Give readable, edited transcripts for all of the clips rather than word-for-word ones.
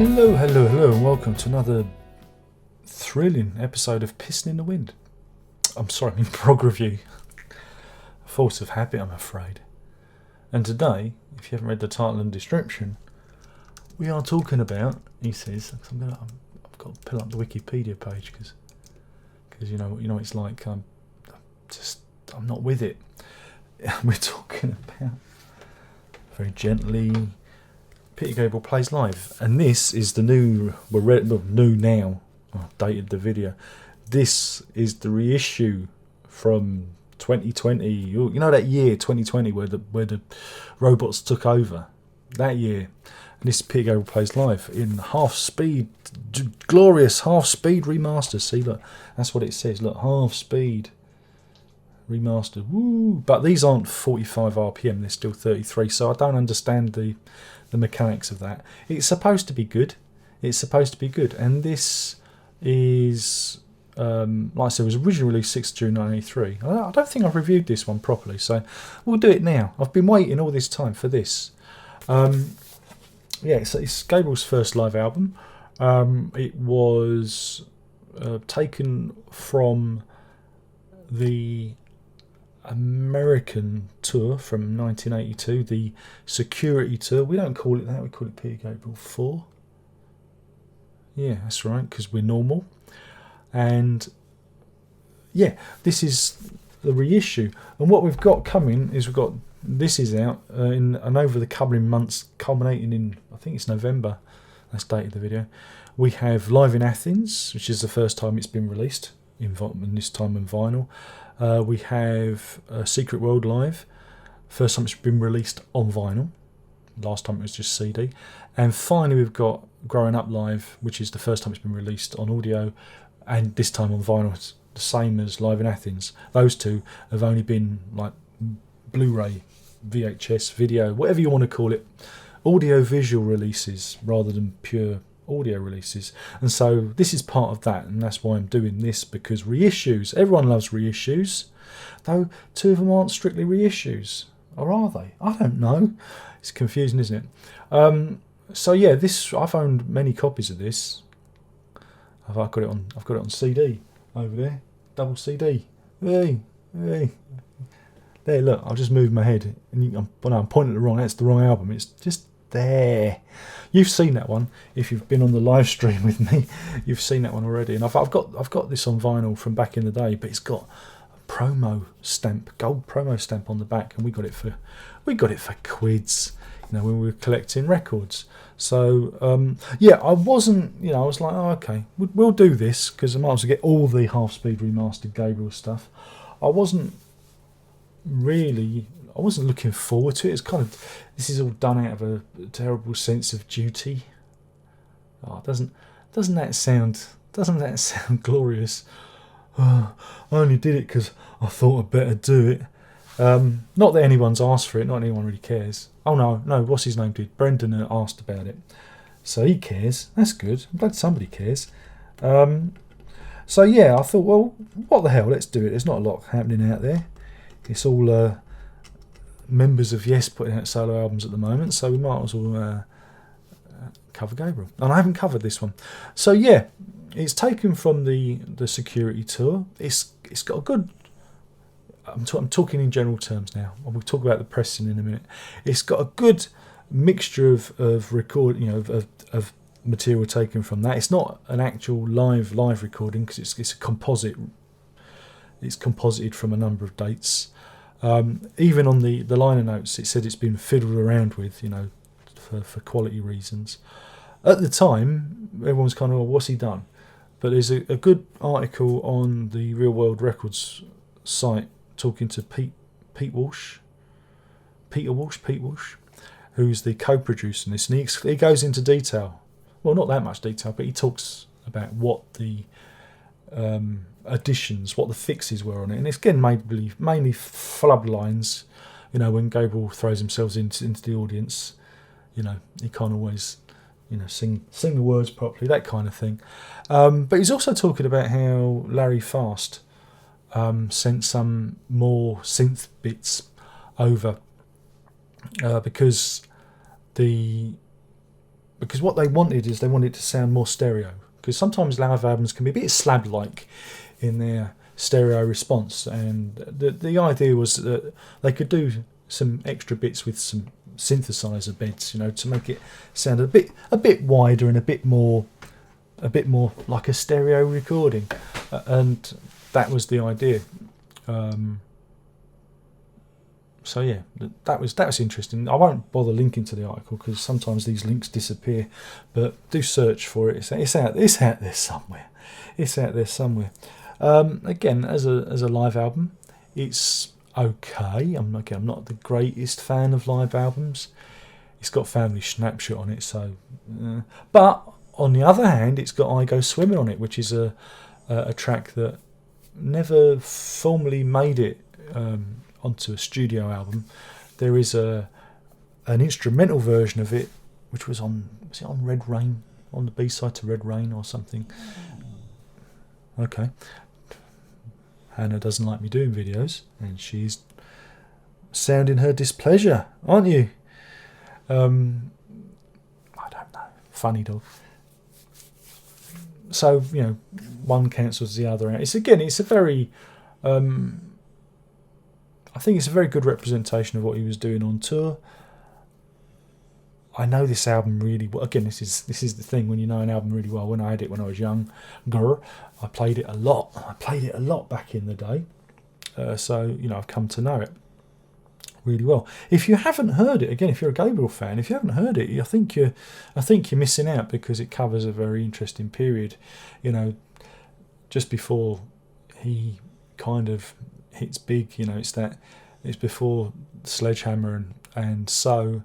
Hello, and welcome to another thrilling episode of Pissing in the Wind. Prog review. Force of habit, I'm afraid. And today, if you haven't read the title and description, we are talking about, he says, I've got to pull up the Wikipedia page because you know it's like I'm not with it. We're talking about, very gently, Peter Gabriel Plays Live, and this is the new now. I've dated the video. This is the reissue from 2020. You know that year 2020 where the robots took over. That year, and this is Peter Gabriel Plays Live in half speed, glorious half speed remaster. See, look, that's what it says. Look, half speed remastered. Woo! But these aren't 45 RPM. They're still 33. So I don't understand the mechanics of that. It's supposed to be good. And this is, like I said, it was originally released 6th June 1983. I don't think I've reviewed this one properly, so we'll do it now. I've been waiting all this time for this. It's Gabriel's first live album. It was taken from the American tour from 1982, the Security Tour. We don't call it that, we call it Peter Gabriel 4. Yeah, that's right, because we're normal. And yeah, this is the reissue. And what we've got coming is this is out and over the coming months, culminating in, I think it's November, that's dated the video. We have Live in Athens, which is the first time it's been released, and this time on vinyl. We have Secret World Live, first time it's been released on vinyl. Last time it was just CD. And finally we've got Growing Up Live, which is the first time it's been released on audio, and this time on vinyl. It's the same as Live in Athens. Those two have only been like Blu-ray, VHS, video, whatever you want to call it, audio-visual releases rather than pure audio releases. And so this is part of that, and that's why I'm doing this, because reissues, everyone loves reissues, though two of them aren't strictly reissues, or are they? I don't know. It's confusing, isn't it? So yeah, this, I've owned many copies of this. I've got it on CD over there, double CD. Hey. There, look, I've just moved my head, and I'm pointing at the wrong. That's the wrong album. It's just there. You've seen that one if you've been on the live stream with me. You've seen that one already, and I've got this on vinyl from back in the day, but it's got a promo stamp, gold promo stamp on the back, and we got it for quids, when we were collecting records. So I wasn't, I was like, oh, okay, we'll do this because I might as well get all the half speed remastered Gabriel stuff. I wasn't looking forward to it. It's kind of, this is all done out of a terrible sense of duty. Oh, doesn't that sound glorious? Oh, I only did it because I thought I'd better do it. Not that anyone's asked for it, not anyone really cares. Oh no, what's his name did? Brendan asked about it, so he cares. That's good. I'm glad somebody cares. So yeah, I thought, well, what the hell? Let's do it. There's not a lot happening out there. It's all members of Yes putting out solo albums at the moment, so we might as well cover Gabriel. And I haven't covered this one, so yeah, it's taken from the Security Tour. It's got a good. I'm talking in general terms now. We'll talk about the pressing in a minute. It's got a good mixture of record, of material taken from that. It's not an actual live recording because it's a composite. It's composited from a number of dates. Even on the liner notes, it said it's been fiddled around with, for quality reasons. At the time, everyone was kind of, well, what's he done? But there's a good article on the Real World Records site talking to Peter Walsh, who's the co-producer in this, and he goes into detail. Well, not that much detail, but he talks about what the additions, what the fixes were on it, and it's again mainly flub lines. When Gabriel throws himself into the audience, he can't always, sing the words properly, that kind of thing. But he's also talking about how Larry Fast sent some more synth bits over because the because what they wanted is they wanted to sound more stereo. Because sometimes live albums can be a bit slab-like in their stereo response, and the idea was that they could do some extra bits with some synthesizer beds, you know, to make it sound a bit wider and a bit more like a stereo recording, and that was the idea. So yeah, that was interesting. I won't bother linking to the article because sometimes these links disappear, but do search for it. It's out there somewhere. It's out there somewhere. Again, as a live album, it's okay. I'm not the greatest fan of live albums. It's got Family Snapshot on it, so. But on the other hand, it's got I Go Swimming on it, which is a track that never formally made it onto a studio album. There is an instrumental version of it, which was on Red Rain, on the B-side to Red Rain or something. Okay. Hannah doesn't like me doing videos, and she's sounding her displeasure, aren't you? I don't know. Funny dog. So, you know, one cancels the other out. It's a very I think it's a very good representation of what he was doing on tour. I know this album really well. Again, this is the thing when you know an album really well. When I had it when I was younger, I played it a lot. I played it a lot back in the day. So, you know, I've come to know it really well. If you haven't heard it, again, if you're a Gabriel fan, if you haven't heard it, I think you're missing out, because it covers a very interesting period. You know, just before he kind of hits big, you know, it's before Sledgehammer and So,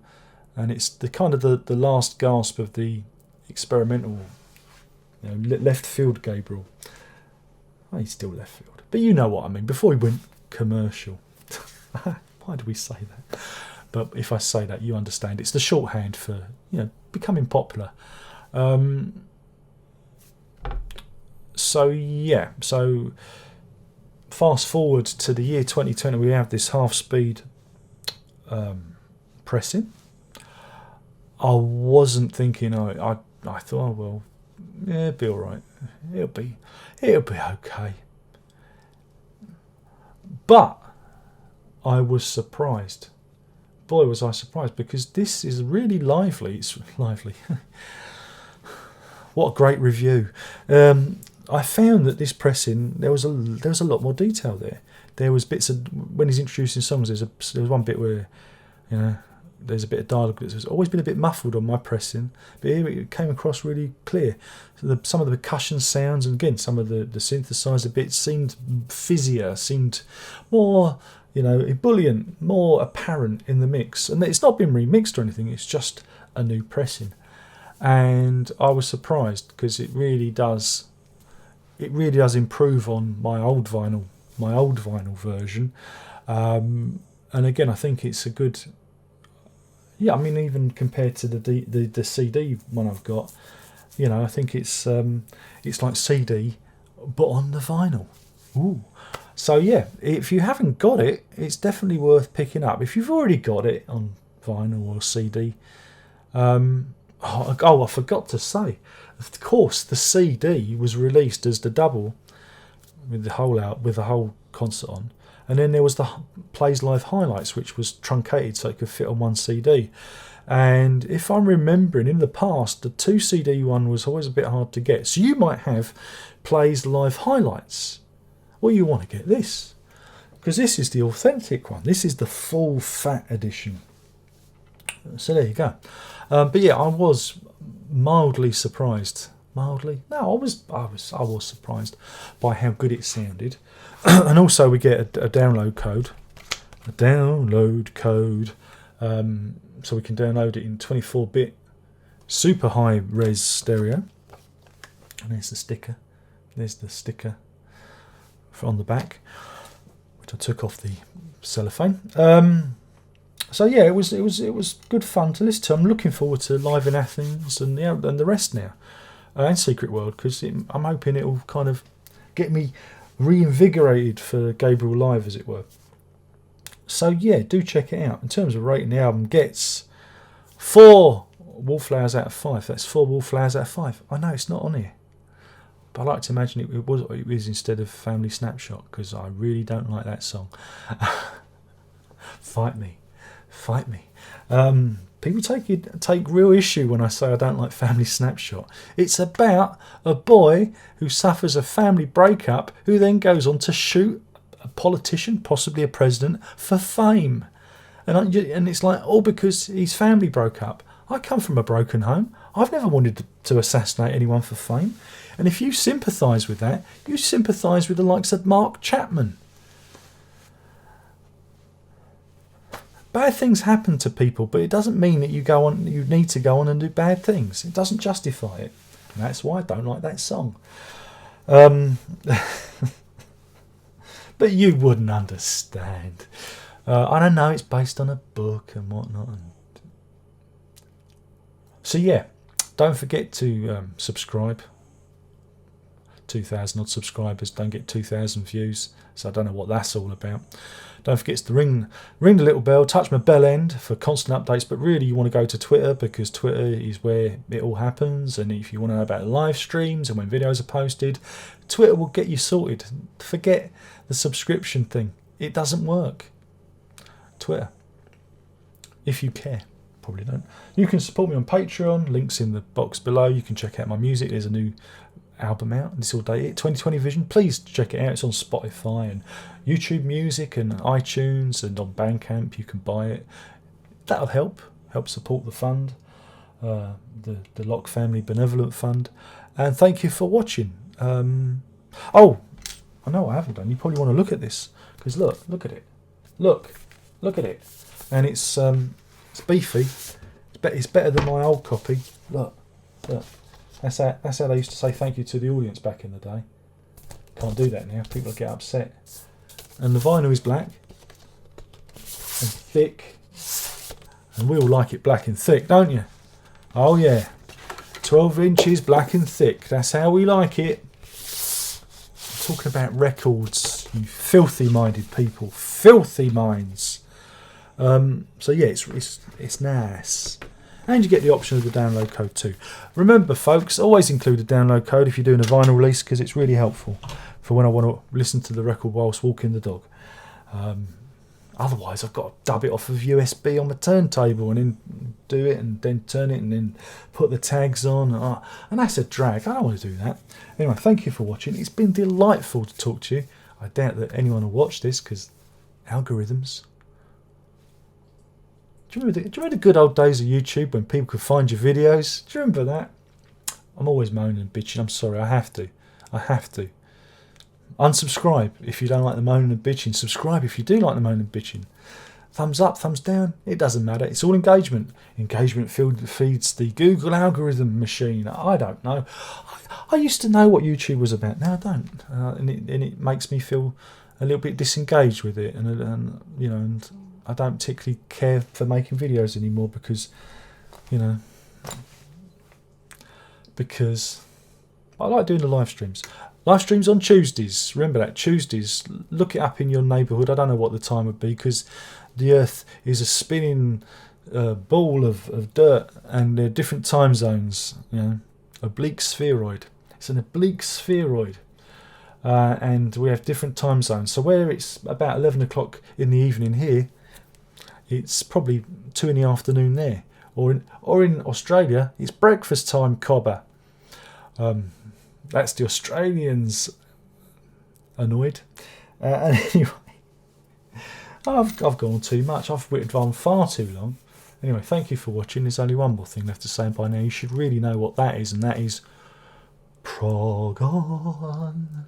and it's the kind of the last gasp of the experimental, you know, left field Gabriel. Oh, he's still left field, but you know what I mean. Before he went commercial. Why do we say that? But if I say that, you understand. It's the shorthand for, you know, becoming popular. So yeah, so fast forward to the year 2020, we have this half-speed pressing. I wasn't thinking. I thought, oh, well, yeah, it'll be all right. It'll be okay. But I was surprised. Boy, was I surprised, because this is really lively. It's lively. What a great review. I found that this pressing, there was a lot more detail there. There was bits of, when he's introducing songs, there was one bit where, you know, there's a bit of dialogue that's always been a bit muffled on my pressing, but here it came across really clear. So some of the percussion sounds, and again, some of the synthesizer bits seemed fizzier, seemed more, you know, ebullient, more apparent in the mix. And it's not been remixed or anything, it's just a new pressing. And I was surprised, because it really does improve on my old vinyl version. And again, I think it's a good, yeah, I mean, even compared to the CD one I've got, you know, I think it's like CD but on the vinyl. Ooh. So yeah, if you haven't got it, it's definitely worth picking up. If you've already got it on vinyl or CD, I forgot to say, of course, the CD was released as the double with the whole concert on, and then there was the Plays Live Highlights, which was truncated so it could fit on one CD. And if I'm remembering, in the past, the 2 CD one was always a bit hard to get. So you might have Plays Live Highlights. Well, you want to get this, because this is the authentic one. This is the full fat edition. So there you go. But yeah, I was mildly surprised. Mildly? No, I was surprised by how good it sounded. And also we get a download code. So we can download it in 24-bit super high res stereo. And there's the sticker. There's the sticker on the back, which I took off the cellophane. So yeah, it was good fun to listen to. I'm looking forward to Live in Athens and the rest now, and Secret World, because I'm hoping it'll kind of get me reinvigorated for Gabriel Live, as it were. So yeah, do check it out. In terms of rating, the album gets 4 wallflowers out of 5. That's 4 wallflowers out of 5. I know it's not on here, but I like to imagine it was instead of Family Snapshot, because I really don't like that song. Fight me. People take real issue when I say I don't like Family Snapshot. It's about a boy who suffers a family breakup, who then goes on to shoot a politician, possibly a president, for fame. And it's like, all because his family broke up. I come from a broken home. I've never wanted to assassinate anyone for fame. And if you sympathise with that, you sympathise with the likes of Mark Chapman. Bad things happen to people, but it doesn't mean that you need to go on and do bad things. It doesn't justify it. And that's why I don't like that song. But you wouldn't understand. I don't know, it's based on a book and whatnot. So yeah, don't forget to subscribe. 2,000 odd subscribers don't get 2,000 views, so I don't know what that's all about. Don't forget to ring the little bell, touch my bell end for constant updates, but really you want to go to Twitter, because Twitter is where it all happens. And if you want to know about live streams and when videos are posted, Twitter will get you sorted. Forget the subscription thing, it doesn't work. Twitter, if you care. Probably don't. You can support me on Patreon, links in the box below. You can check out my music. There's a new album out, This All Day It, 2020 Vision. Please check it out. It's on Spotify and YouTube Music and iTunes, and on Bandcamp you can buy it. That'll help support the fund, the Lock Family Benevolent Fund. And thank you for watching. Oh, I know what I haven't done. You probably want to look at this, because look at it. Look at it. And it's beefy. It's better than my old copy. Look. That's how they used to say thank you to the audience back in the day. Can't do that now. People get upset. And the vinyl is black and thick. And we all like it black and thick, don't you? Oh yeah. 12 inches black and thick. That's how we like it. I'm talking about records, you filthy minded people. Filthy minds. So yeah, it's nice. And you get the option of the download code too. Remember folks, always include a download code if you're doing a vinyl release, because it's really helpful for when I want to listen to the record whilst walking the dog. Otherwise I've got to dub it off of USB on my turntable and then do it and then turn it and then put the tags on. And that's a drag. I don't want to do that. Anyway, thank you for watching. It's been delightful to talk to you. I doubt that anyone will watch this, because algorithms. Do you remember the good old days of YouTube when people could find your videos? Do you remember that? I'm always moaning and bitching. I'm sorry, I have to. Unsubscribe if you don't like the moaning and bitching. Subscribe if you do like the moaning and bitching. Thumbs up, thumbs down, it doesn't matter. It's all engagement. Engagement feeds the Google algorithm machine. I don't know. I used to know what YouTube was about. Now I don't. And it makes me feel a little bit disengaged with it. And you know, and I don't particularly care for making videos anymore, because, you know, because I like doing the live streams. Live streams on Tuesdays. Remember that, Tuesdays. Look it up in your neighbourhood. I don't know what the time would be, because the Earth is a spinning ball of dirt, and there are different time zones. You know, oblique spheroid. It's an oblique spheroid. And we have different time zones. So where it's about 11 o'clock in the evening here, it's probably 2 in the afternoon there. Or in Australia, it's breakfast time, cobber. That's the Australians annoyed. Anyway, I've gone on too much. I've written on far too long. Anyway, thank you for watching. There's only one more thing left to say, and by now you should really know what that is, and that is Prog on.